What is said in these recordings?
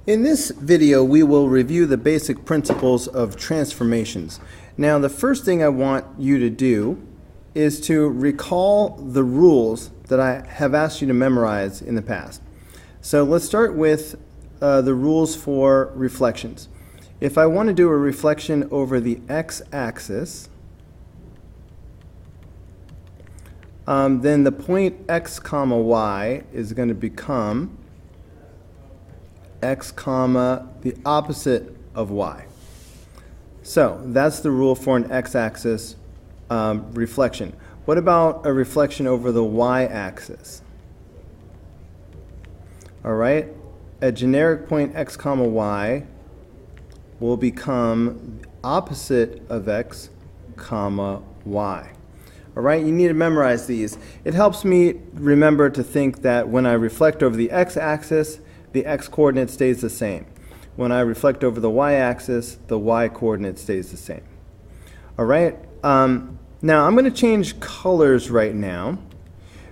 In this video, we will review the basic principles of transformations. Now, the first thing I want you to do is to recall the rules that I have asked you to memorize in the past. So let's start with the rules for reflections. If I want to do a reflection over the x-axis, then the point x comma y is going to become x comma the opposite of y. So that's the rule for an x-axis reflection. What about a reflection over the y-axis? All right, a generic point x comma y will become the opposite of x comma y. All right, you need to memorize these. It helps me remember to think that when I reflect over the x-axis, the x-coordinate stays the same. When I reflect over the y-axis, the y-coordinate stays the same. All right, now I'm going to change colors right now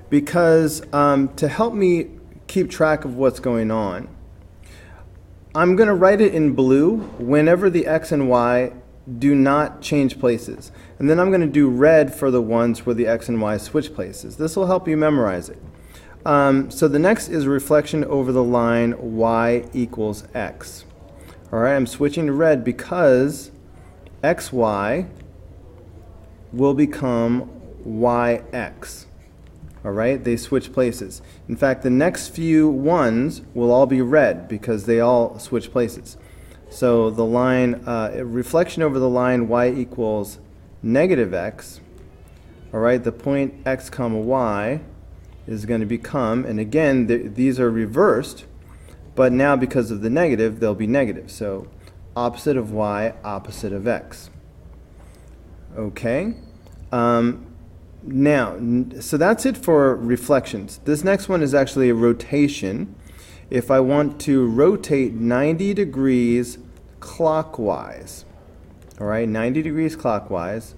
because to help me keep track of what's going on, I'm going to write it in blue whenever the x and y do not change places. And then I'm going to do red for the ones where the x and y switch places. This will help you memorize it. So the next is a reflection over the line y equals x. All right, I'm switching to red because xy will become yx. All right, they switch places. In fact, the next few ones will all be red because they all switch places. So the line, reflection over the line y equals negative x, all right, the point x comma y is going to become, and again, these are reversed, but now because of the negative, they'll be negative. So opposite of y, opposite of x. Okay. Now, so that's it for reflections. This next one is actually a rotation. If I want to rotate 90 degrees clockwise, all right, 90 degrees clockwise,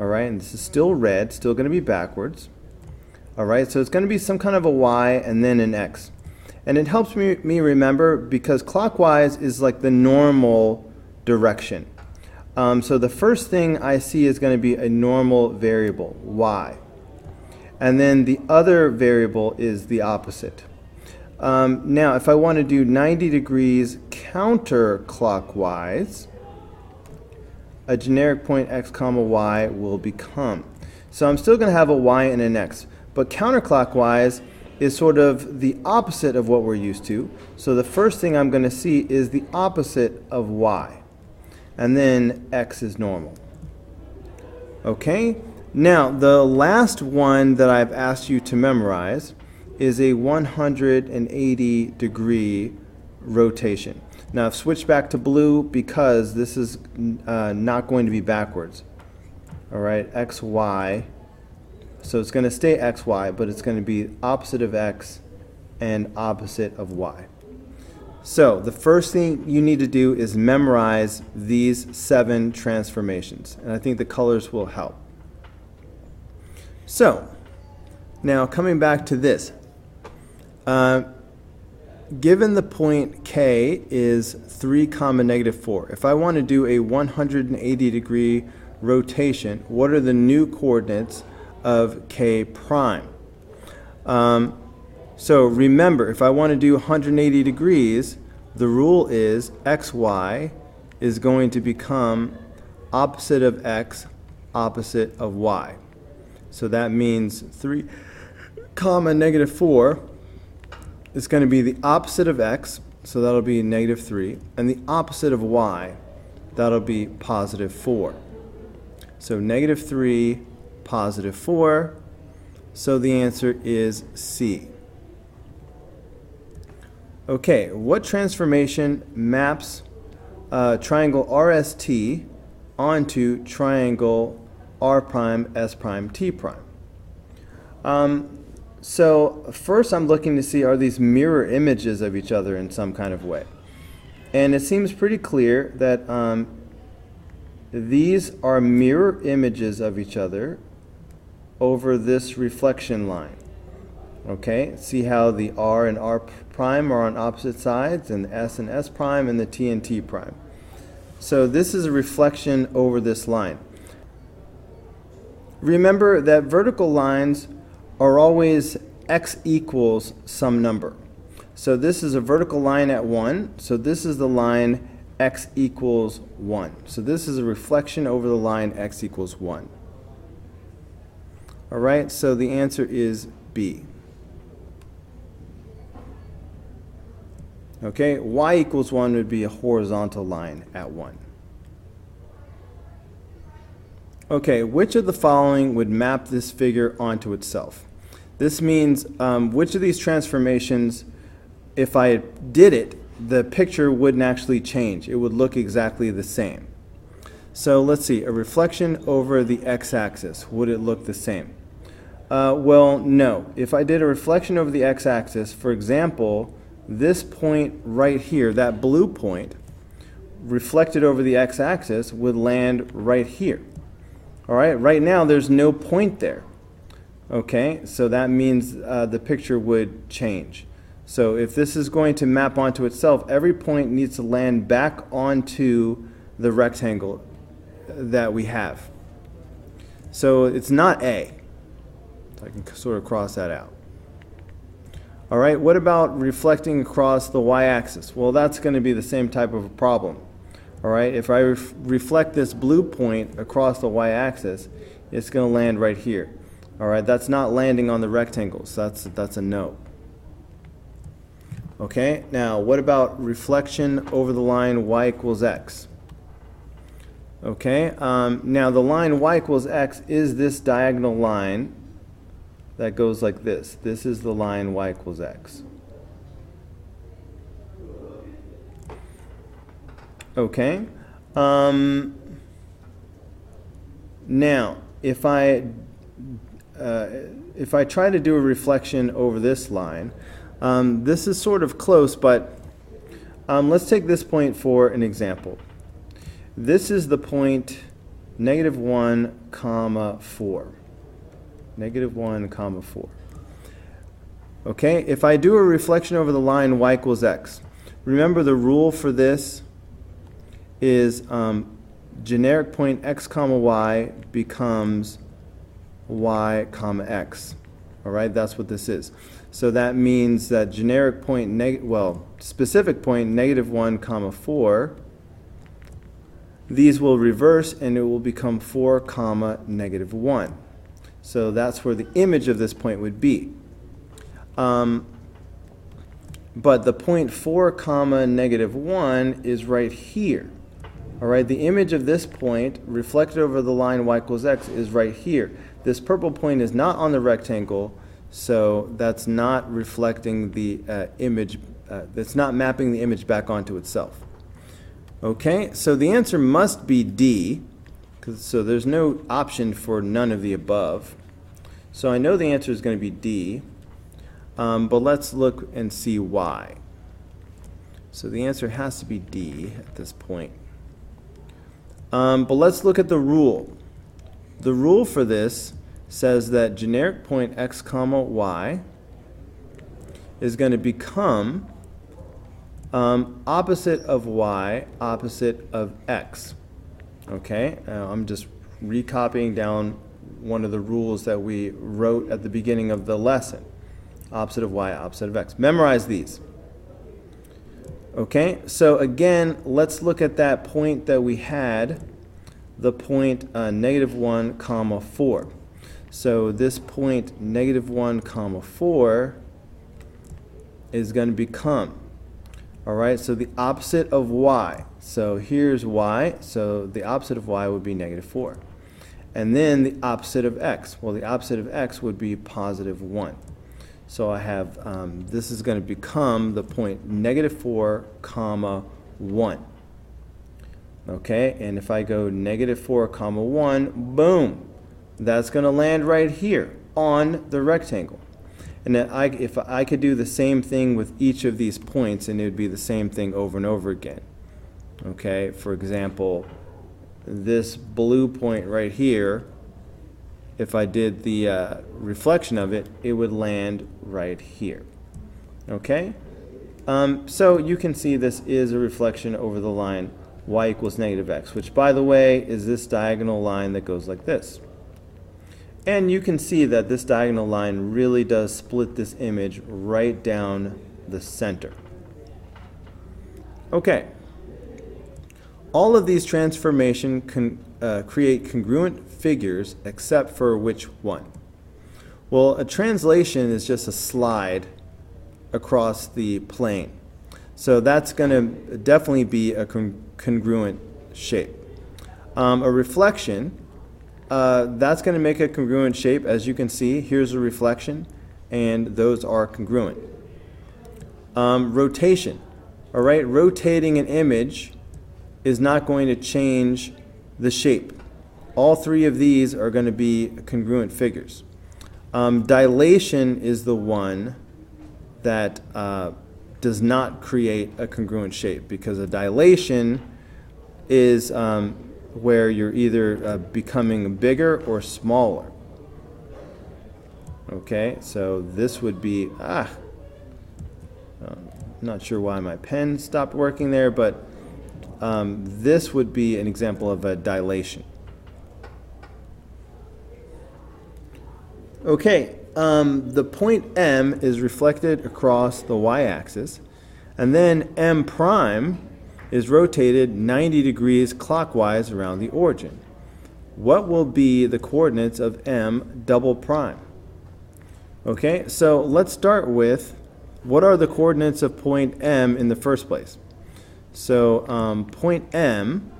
all right, and this is still red, still going to be backwards. All right, so it's going to be some kind of a y and then an x. And it helps me remember because clockwise is like the normal direction. So the first thing I see is going to be a normal variable, y. And then the other variable is the opposite. Now, if I want to do 90 degrees counterclockwise, a generic point x comma y will become. So I'm still going to have a y and an x. But counterclockwise is sort of the opposite of what we're used to. So the first thing I'm going to see is the opposite of y. And then x is normal. Okay? Now, the last one that I've asked you to memorize is a 180 degree rotation. Now, I've switched back to blue because this is not going to be backwards. All right, x, y. So it's going to stay xy, but it's going to be opposite of x and opposite of y. So the first thing you need to do is memorize these 7 transformations. And I think the colors will help. So now coming back to this. Given the point k is 3 comma negative 4, if I want to do a 180 degree rotation, what are the new coordinates of k prime? So remember, if I want to do 180 degrees, the rule is xy is going to become opposite of x, opposite of y. So that means 3 comma negative 4 is going to be the opposite of x, so that'll be negative 3, and the opposite of y, that'll be positive 4. So negative 3, positive 4, so the answer is C. Okay, what transformation maps triangle RST onto triangle R prime S prime T prime? So first I'm looking to see, are these mirror images of each other in some kind of way? And it seems pretty clear that these are mirror images of each other over this reflection line. Okay, see how the R and R prime are on opposite sides, and the S and S prime, and the T and T prime. So this is a reflection over this line. Remember that vertical lines are always x equals some number. So this is a vertical line at 1, so this is the line x equals 1. So this is a reflection over the line x equals 1. All right, so the answer is B. Okay, y equals 1 would be a horizontal line at 1. Okay, which of the following would map this figure onto itself? This means which of these transformations, if I did it, the picture wouldn't actually change. It would look exactly the same. So let's see, a reflection over the x-axis, would it look the same? Well, no. If I did a reflection over the x-axis, for example, this point right here, that blue point, reflected over the x-axis would land right here. All right, right now there's no point there. Okay, so that means the picture would change. So if this is going to map onto itself, every point needs to land back onto the rectangle that we have. So it's not A. I can sort of cross that out. All right, what about reflecting across the y-axis? Well, that's going to be the same type of a problem. All right, if I reflect this blue point across the y-axis, it's going to land right here. All right, that's not landing on the rectangle, so that's a no. Okay, now what about reflection over the line y equals x? Okay, now the line y equals x is this diagonal line that goes like this. This is the line y equals x. Okay, now if I try to do a reflection over this line, this is sort of close, but let's take this point for an example. This is the point -1, 4. -1, 4. Okay, if I do a reflection over the line y equals x, remember the rule for this is generic point x, y becomes y, x. All right, that's what this is. So that means that generic point, specific point -1, 4, these will reverse and it will become 4, -1. So that's where the image of this point would be. But the point 4, -1 is right here. All right, the image of this point reflected over the line y equals x is right here. This purple point is not on the rectangle, so that's not reflecting the image, that's not mapping the image back onto itself. Okay, so the answer must be D, so there's no option for none of the above. So I know the answer is going to be D, but let's look and see why. So the answer has to be D at this point. But let's look at the rule. The rule for this says that generic point x, y is going to become opposite of y, opposite of x. Okay, I'm just recopying down one of the rules that we wrote at the beginning of the lesson. Opposite of y, opposite of x. Memorize these. Okay, so again, let's look at that point that we had, the point -1, 4. So this point -1, 4 is going to become, all right, so the opposite of y. So here's y, so the opposite of y would be -4. And then the opposite of x. Well, the opposite of x would be +1. So I have, this is going to become the point -4, 1. Okay, and if I go -4, 1, boom, that's going to land right here on the rectangle. And then if I could do the same thing with each of these points, and it would be the same thing over and over again. Okay, for example, this blue point right here, if I did the reflection of it, it would land right here. Okay? So you can see this is a reflection over the line y equals negative x, which, by the way, is this diagonal line that goes like this. And you can see that this diagonal line really does split this image right down the center. Okay. All of these transformations create congruent figures, except for which one? Well, a translation is just a slide across the plane. So that's going to definitely be a congruent shape. A reflection, that's going to make a congruent shape. As you can see, here's a reflection, and those are congruent. Rotation. All right, rotating an image is not going to change the shape. All three of these are going to be congruent figures. Dilation is the one that does not create a congruent shape, because a dilation is where you're either becoming bigger or smaller. Okay, so this would be, not sure why my pen stopped working there, but this would be an example of a dilation. Okay, the point M is reflected across the y-axis, and then M prime is rotated 90 degrees clockwise around the origin. What will be the coordinates of M double prime? Okay, so let's start with, what are the coordinates of point M in the first place? So point M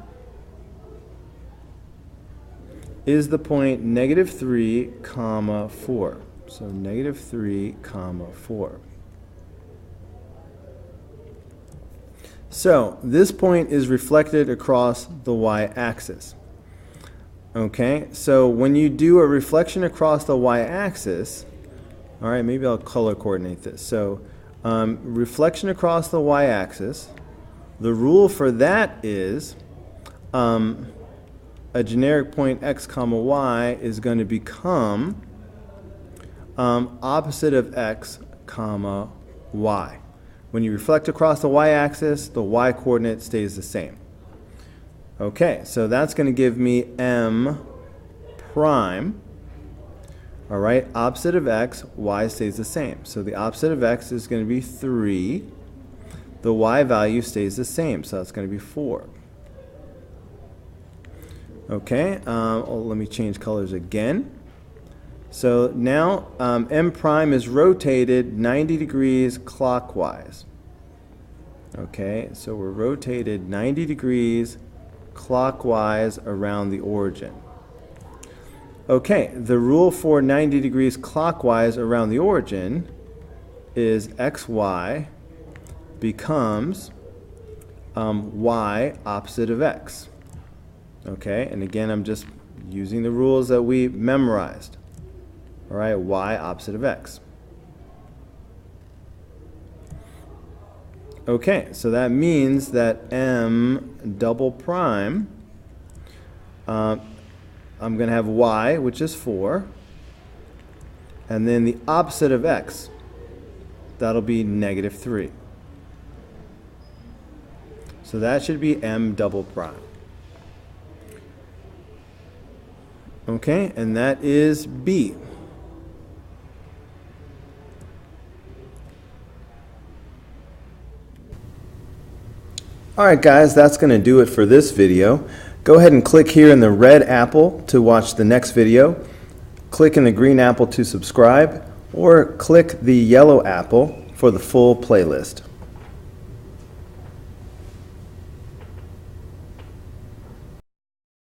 is the point -3, 4. So -3, 4. So this point is reflected across the y-axis. Okay, so when you do a reflection across the y-axis, all right, maybe I'll color coordinate this. So reflection across the y-axis, the rule for that is a generic point x, y is going to become opposite of x, y. When you reflect across the y-axis, the y-coordinate stays the same. Okay, so that's going to give me M prime. All right, opposite of x, y stays the same. So the opposite of x is going to be 3. The y value stays the same, so that's going to be 4. Okay, let me change colors again. So now M prime is rotated 90 degrees clockwise. Okay, so we're rotated 90 degrees clockwise around the origin. Okay, the rule for 90 degrees clockwise around the origin is xy becomes y opposite of x. Okay, and again, I'm just using the rules that we memorized. All right, y opposite of x. Okay, so that means that M double prime, I'm going to have y, which is 4, and then the opposite of x, that'll be -3. So that should be M double prime. Okay, and that is B. Alright guys, that's going to do it for this video. Go ahead and click here in the red apple to watch the next video. Click in the green apple to subscribe, or click the yellow apple for the full playlist.